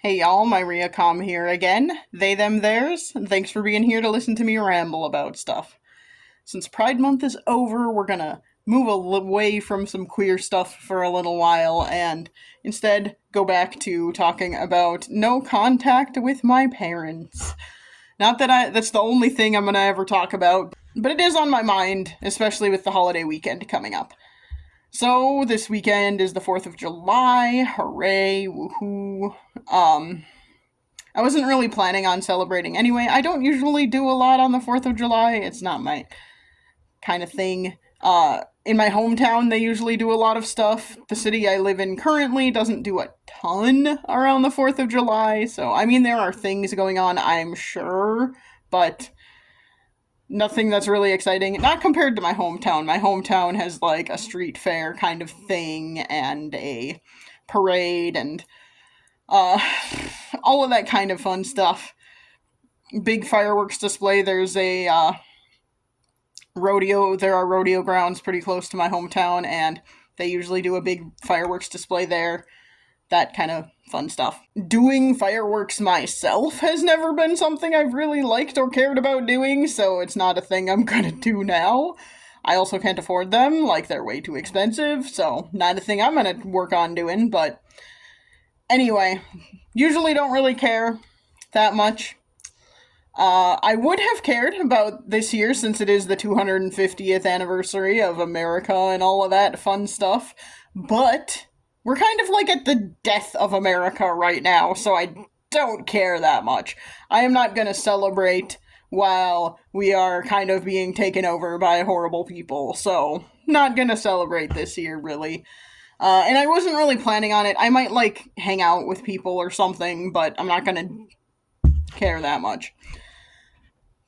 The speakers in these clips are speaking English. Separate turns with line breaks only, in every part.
Hey y'all, Myria Com here again. They, them, theirs. And thanks for being here to listen to me ramble about stuff. Since Pride Month is over, we're gonna move away from some queer stuff for a little while and instead go back to talking about no contact with my parents. Not that that's the only thing I'm gonna ever talk about, but it is on my mind, especially with the holiday weekend coming up. So this weekend is the 4th of July. Hooray, woohoo. I wasn't really planning on celebrating anyway. I don't usually do a lot on the 4th of July. It's not my kind of thing. In my hometown, they usually do a lot of stuff. The city I live in currently doesn't do a ton around the 4th of July. So, I mean, there are things going on, I'm sure, but nothing that's really exciting. Not compared to my hometown. My hometown has like a street fair kind of thing and a parade and uh, all of that kind of fun stuff. Big fireworks display. There's a rodeo. There are rodeo grounds pretty close to my hometown, and they usually do a big fireworks display there. That kind of fun stuff. Doing fireworks myself has never been something I've really liked or cared about doing, so it's not a thing I'm gonna do now. I also can't afford them, like they're way too expensive, so not a thing I'm gonna work on doing, but anyway, usually don't really care that much. I would have cared about this year since it is the 250th anniversary of America and all of that fun stuff, but we're kind of like at the death of America right now, so I don't care that much. I am not gonna celebrate while we are kind of being taken over by horrible people, so not gonna celebrate this year, really. And I wasn't really planning on it. I might, like, hang out with people or something, but I'm not gonna care that much.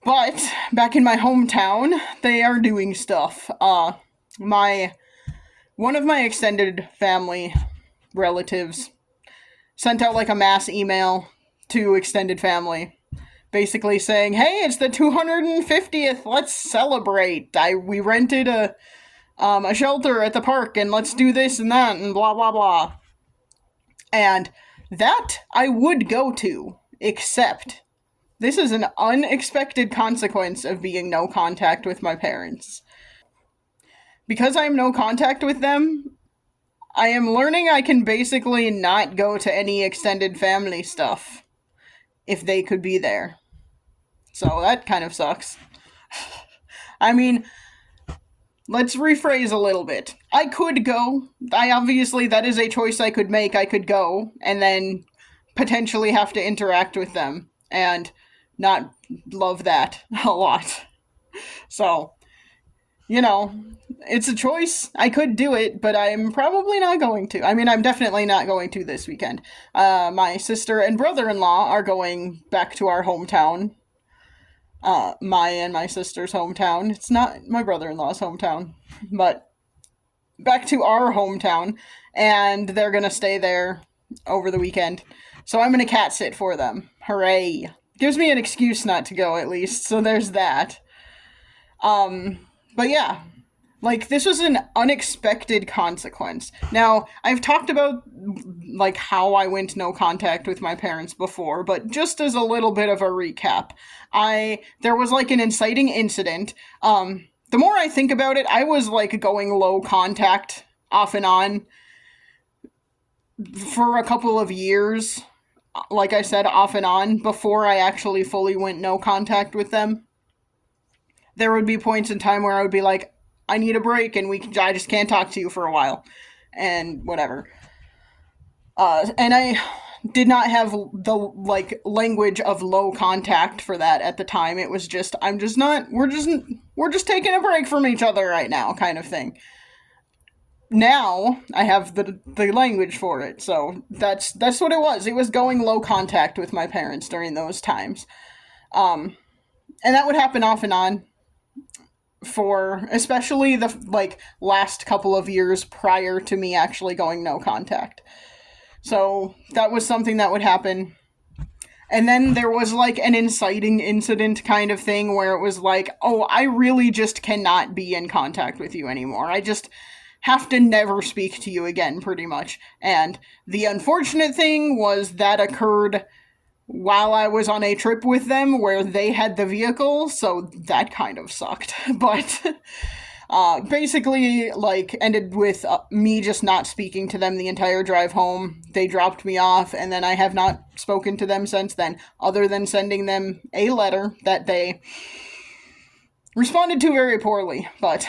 But back in my hometown, they are doing stuff. My one of my extended family relatives sent out like a mass email to extended family, basically saying, "Hey, it's the 250th. Let's celebrate. We rented a shelter at the park, and let's do this and that and blah blah blah." And that I would go to, except this is an unexpected consequence of being no contact with my parents. Because I am no contact with them, I am learning I can basically not go to any extended family stuff if they could be there. So that kind of sucks. I mean, let's rephrase a little bit. I could go. That is a choice I could make. I could go and then potentially have to interact with them and not love that a lot. So, it's a choice. I could do it, but I'm probably not going to. I mean, I'm definitely not going to this weekend. My sister and brother-in-law are going back to our hometown. My and my sister's hometown. It's not my brother-in-law's hometown, but back to our hometown, and they're gonna stay there over the weekend. So I'm gonna cat sit for them. Hooray. Gives me an excuse not to go, at least, so there's that. But yeah, like, this was an unexpected consequence. Now, I've talked about, like, how I went no contact with my parents before, but just as a little bit of a recap, there was, like, an inciting incident. The more I think about it, I was, like, going low contact off and on for a couple of years. Like I said, off and on, before I actually fully went no contact with them. There would be points in time where I would be like, I need a break, and I just can't talk to you for a while, and whatever. And I did not have the, like, language of low contact for that at the time. It was just, we're just taking a break from each other right now, kind of thing. Now, I have the language for it, so that's what it was. It was going low contact with my parents during those times. And that would happen off and on for especially the, like, last couple of years prior to me actually going no contact. So that was something that would happen. And then there was, like, an inciting incident kind of thing where it was like, oh, I really just cannot be in contact with you anymore. I just have to never speak to you again, pretty much. And the unfortunate thing was that occurred while I was on a trip with them where they had the vehicle, so that kind of sucked. But basically, like, ended with me just not speaking to them the entire drive home. They dropped me off, and then I have not spoken to them since then, other than sending them a letter that they responded to very poorly. But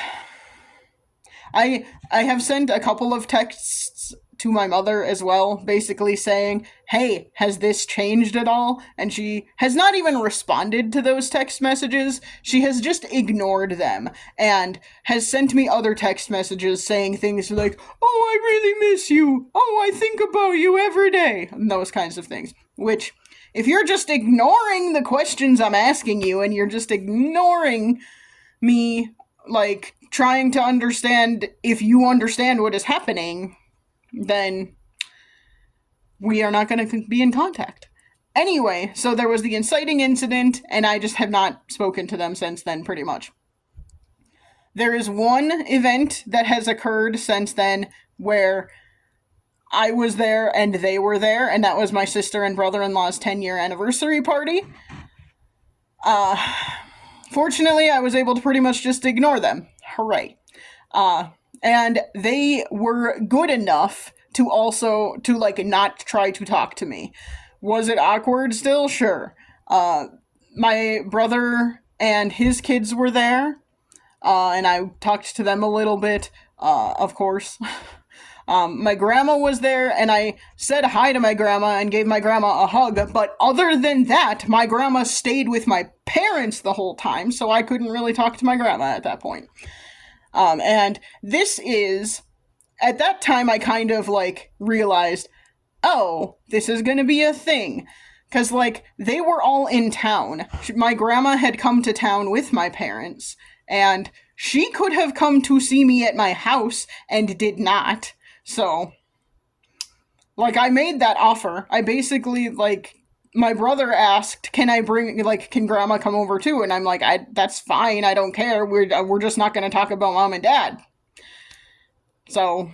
I have sent a couple of texts to my mother as well, basically saying, hey, has this changed at all? And she has not even responded to those text messages. She has just ignored them and has sent me other text messages saying things like, oh, I really miss you. Oh, I think about you every day. And those kinds of things. Which, if you're just ignoring the questions I'm asking you and you're just ignoring me, like, trying to understand if you understand what is happening, then we are not going to be in contact. Anyway, so there was the inciting incident, and I just have not spoken to them since then, pretty much. There is one event that has occurred since then where I was there and they were there, and that was my sister and brother-in-law's 10-year anniversary party. Fortunately, I was able to pretty much just ignore them. Hooray. And they were good enough to also, not try to talk to me. Was it awkward still? Sure. My brother and his kids were there, and I talked to them a little bit, of course. My grandma was there, and I said hi to my grandma and gave my grandma a hug, but other than that, my grandma stayed with my parents the whole time, so I couldn't really talk to my grandma at that point. And this is, at that time, I kind of, realized, oh, this is gonna be a thing. Because, they were all in town. My grandma had come to town with my parents, and she could have come to see me at my house and did not. So, I made that offer. I basically, my brother asked, can grandma come over too? And I'm like, that's fine, I don't care, we're just not gonna talk about mom and dad. So,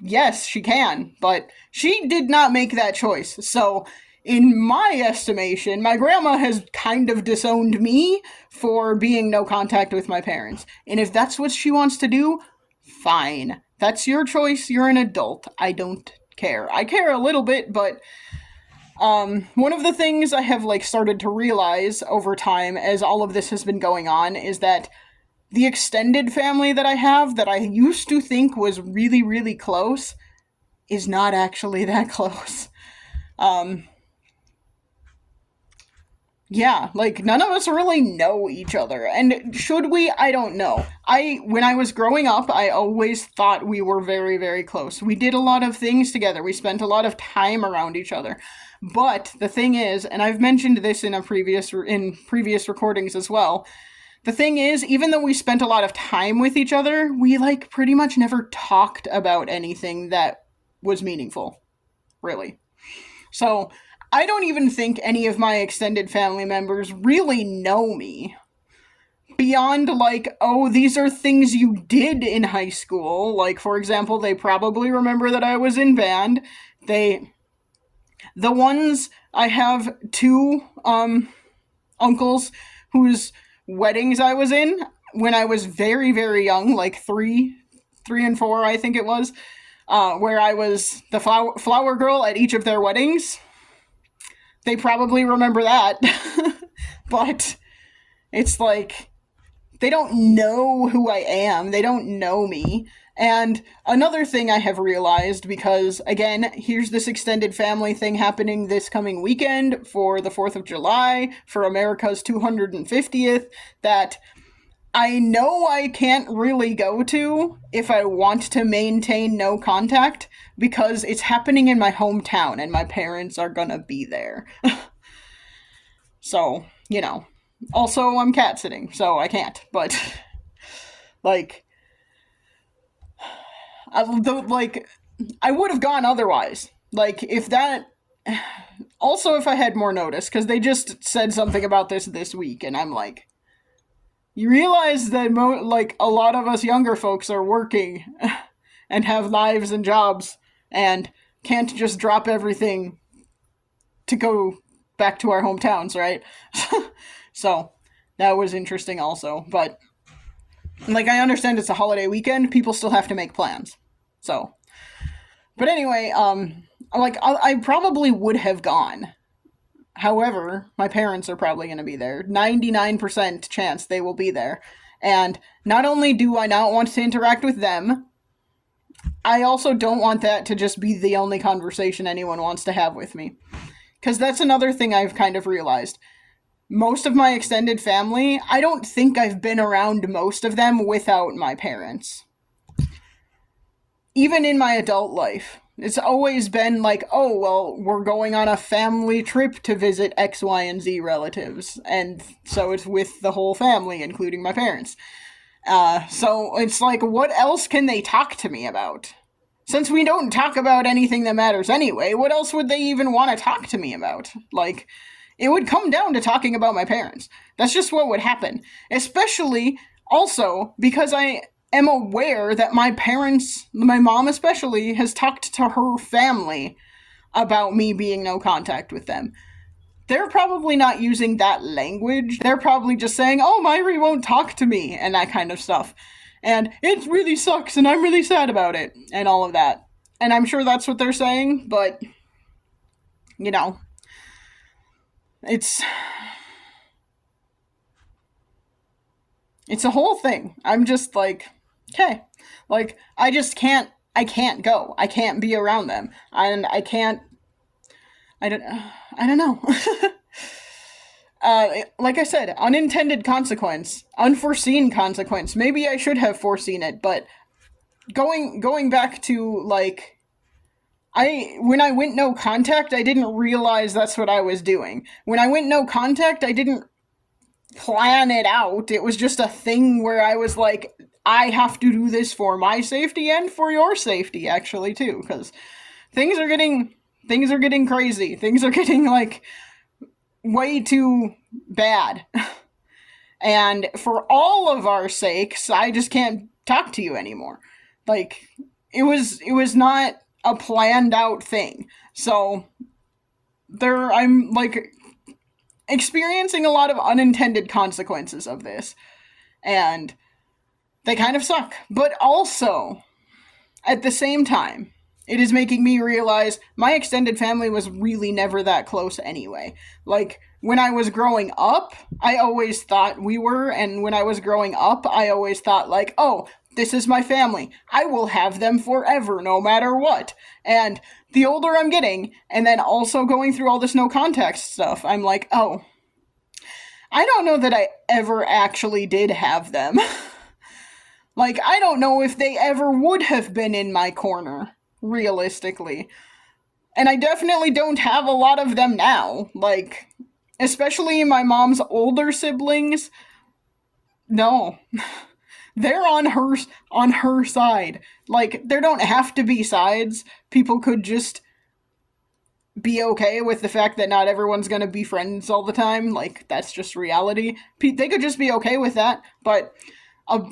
yes, she can, but she did not make that choice. So, in my estimation, my grandma has kind of disowned me for being no contact with my parents. And if that's what she wants to do, fine. That's your choice, you're an adult. I don't care. I care a little bit, but one of the things I have, started to realize over time as all of this has been going on is that the extended family that I have, that I used to think was really, really close, is not actually that close. Yeah, none of us really know each other, and should we? I don't know. When I was growing up, I always thought we were very, very close. We did a lot of things together. We spent a lot of time around each other. But the thing is, and I've mentioned this in previous recordings as well, the thing is, even though we spent a lot of time with each other, we, pretty much never talked about anything that was meaningful, really. So, I don't even think any of my extended family members really know me. Beyond, oh, these are things you did in high school. For example, they probably remember that I was in band. The ones, I have two, uncles whose weddings I was in when I was very, very young, 3 and 4, I think it was, where I was the flower girl at each of their weddings. They probably remember that, but it's they don't know who I am. They don't know me. And another thing I have realized, because, again, here's this extended family thing happening this coming weekend for the 4th of July, for America's 250th, that I know I can't really go to if I want to maintain no contact, because it's happening in my hometown and my parents are gonna be there. So, Also, I'm cat sitting, so I can't, but, I would have gone otherwise. If that... Also, if I had more notice, because they just said something about this week, and I'm like... You realize that, a lot of us younger folks are working. and have lives and jobs and can't just drop everything to go back to our hometowns, right? So that was interesting also. But like, I understand it's a holiday weekend, people still have to make plans. So, but anyway, like, I probably would have gone. However, my parents are probably going to be there. 99% chance they will be there. And not only do I not want to interact with them, I also don't want that to just be the only conversation anyone wants to have with me. Because that's another thing I've kind of realized. Most of my extended family, I don't think I've been around most of them without my parents. Even in my adult life, it's always been like, oh, well, we're going on a family trip to visit X, Y, and Z relatives. And so it's with the whole family, including my parents. So it's like, what else can they talk to me about? Since we don't talk about anything that matters anyway, what else would they even want to talk to me about? Like, it would come down to talking about my parents. That's just what would happen. Especially, also, because I am aware that my parents, my mom especially, has talked to her family about me being no contact with them. They're probably not using that language. They're probably just saying, oh, Myri won't talk to me, and that kind of stuff. And it really sucks, and I'm really sad about it, and all of that. And I'm sure that's what they're saying, but, you know, it's a whole thing. I'm just like, okay. Like, I can't go. I can't be around them. And I don't know. Like I said, unintended consequence, unforeseen consequence. Maybe I should have foreseen it, but going back to, like, when I went no contact, I didn't realize that's what I was doing. When I went no contact, I didn't plan it out. It was just a thing where I was like, I have to do this for my safety and for your safety, actually, too, because things are getting crazy. Things are getting, like, way too bad. And for all of our sakes, I just can't talk to you anymore. Like, it was not a planned out thing. So I'm like experiencing a lot of unintended consequences of this. And they kind of suck. But also, at the same time, it is making me realize my extended family was really never that close anyway. Like, when I was growing up, I always thought we were, and when I was growing up, I always thought, like, oh, this is my family. I will have them forever, no matter what. And the older I'm getting, and then also going through all this no context stuff, I'm like, oh, I don't know that I ever actually did have them. Like, I don't know if they ever would have been in my corner, realistically. And I definitely don't have a lot of them now. Like, especially my mom's older siblings. No. They're on her side. Like, there don't have to be sides. People could just be okay with the fact that not everyone's gonna be friends all the time. Like, that's just reality. They could just be okay with that. But,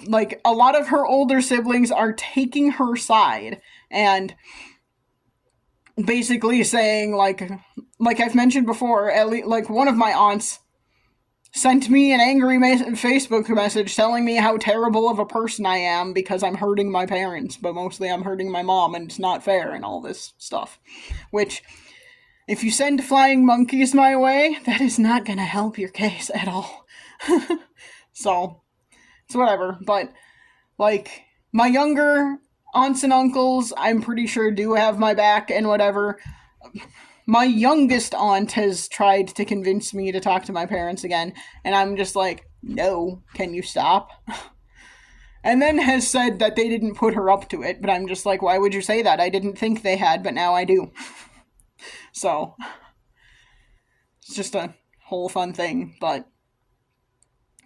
like, a lot of her older siblings are taking her side and basically saying, like I've mentioned before, like, one of my aunts sent me an angry Facebook message telling me how terrible of a person I am because I'm hurting my parents, but mostly I'm hurting my mom, and it's not fair, and all this stuff. Which, if you send flying monkeys my way, that is not gonna help your case at all. So, it's whatever. But, like, my younger aunts and uncles, I'm pretty sure do have my back and whatever. My youngest aunt has tried to convince me to talk to my parents again, and I'm just like, no, can you stop? And then has said that they didn't put her up to it, but I'm just like, why would you say that? I didn't think they had, but now I do. So, it's just a whole fun thing, but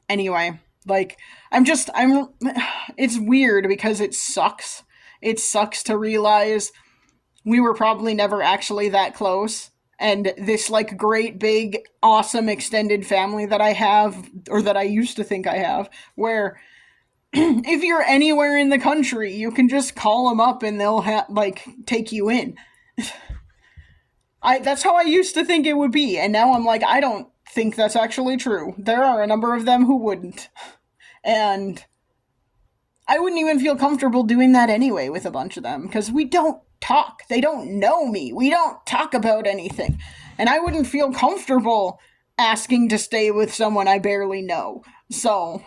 anyway, like, it's weird because it sucks. It sucks to realize we were probably never actually that close. And this, like, great, big, awesome extended family that I have, or that I used to think I have, where if you're anywhere in the country, you can just call them up and they'll take you in. That's how I used to think it would be, and now I'm like, I don't think that's actually true. There are a number of them who wouldn't. And I wouldn't even feel comfortable doing that anyway with a bunch of them, because we don't talk. They don't know me. We don't talk about anything. And I wouldn't feel comfortable asking to stay with someone I barely know. So,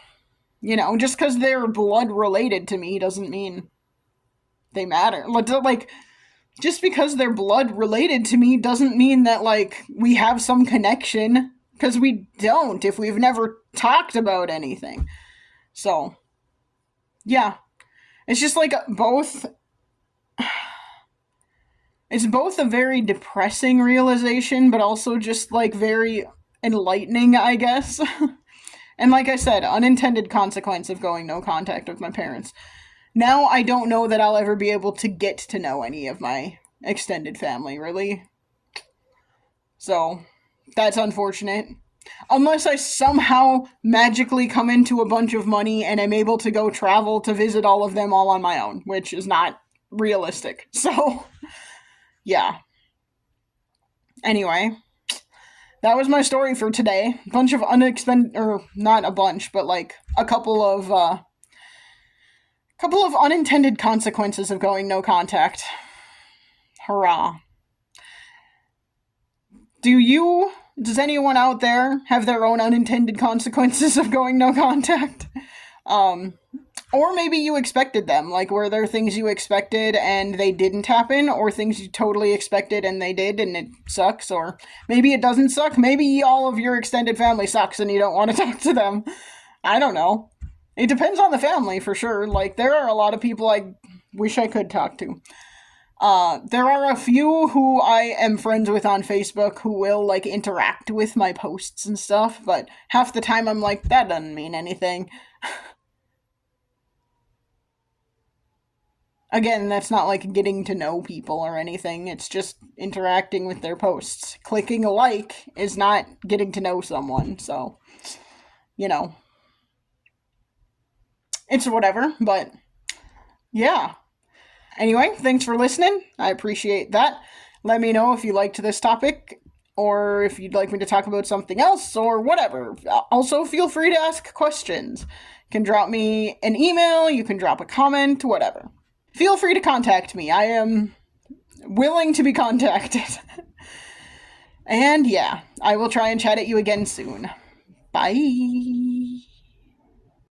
just because they're blood related to me doesn't mean they matter. Like, just because they're blood related to me doesn't mean that, like, we have some connection, because we don't if we've never talked about anything. So, yeah. It's just like it's both a very depressing realization, but also just like very enlightening, I guess. And like I said, unintended consequence of going no contact with my parents. Now I don't know that I'll ever be able to get to know any of my extended family, really. So, that's unfortunate. Unless I somehow magically come into a bunch of money and am able to go travel to visit all of them all on my own, which is not realistic. So, yeah. Anyway, that was my story for today. A bunch of not a bunch, but like a couple of unintended consequences of going no contact. Hurrah. Does anyone out there have their own unintended consequences of going no contact? Or maybe you expected them. Like, were there things you expected and they didn't happen? Or things you totally expected and they did and it sucks? Or maybe it doesn't suck. Maybe all of your extended family sucks and you don't want to talk to them. I don't know. It depends on the family, for sure. Like, there are a lot of people I wish I could talk to. There are a few who I am friends with on Facebook who will, like, interact with my posts and stuff, but half the time I'm like, that doesn't mean anything. Again, that's not like getting to know people or anything, it's just interacting with their posts. Clicking a like is not getting to know someone, so, it's whatever, but yeah. Anyway, thanks for listening. I appreciate that. Let me know if you liked this topic, or if you'd like me to talk about something else, or whatever. Also, feel free to ask questions. You can drop me an email, you can drop a comment, whatever. Feel free to contact me. I am willing to be contacted. And yeah, I will try and chat at you again soon. Bye.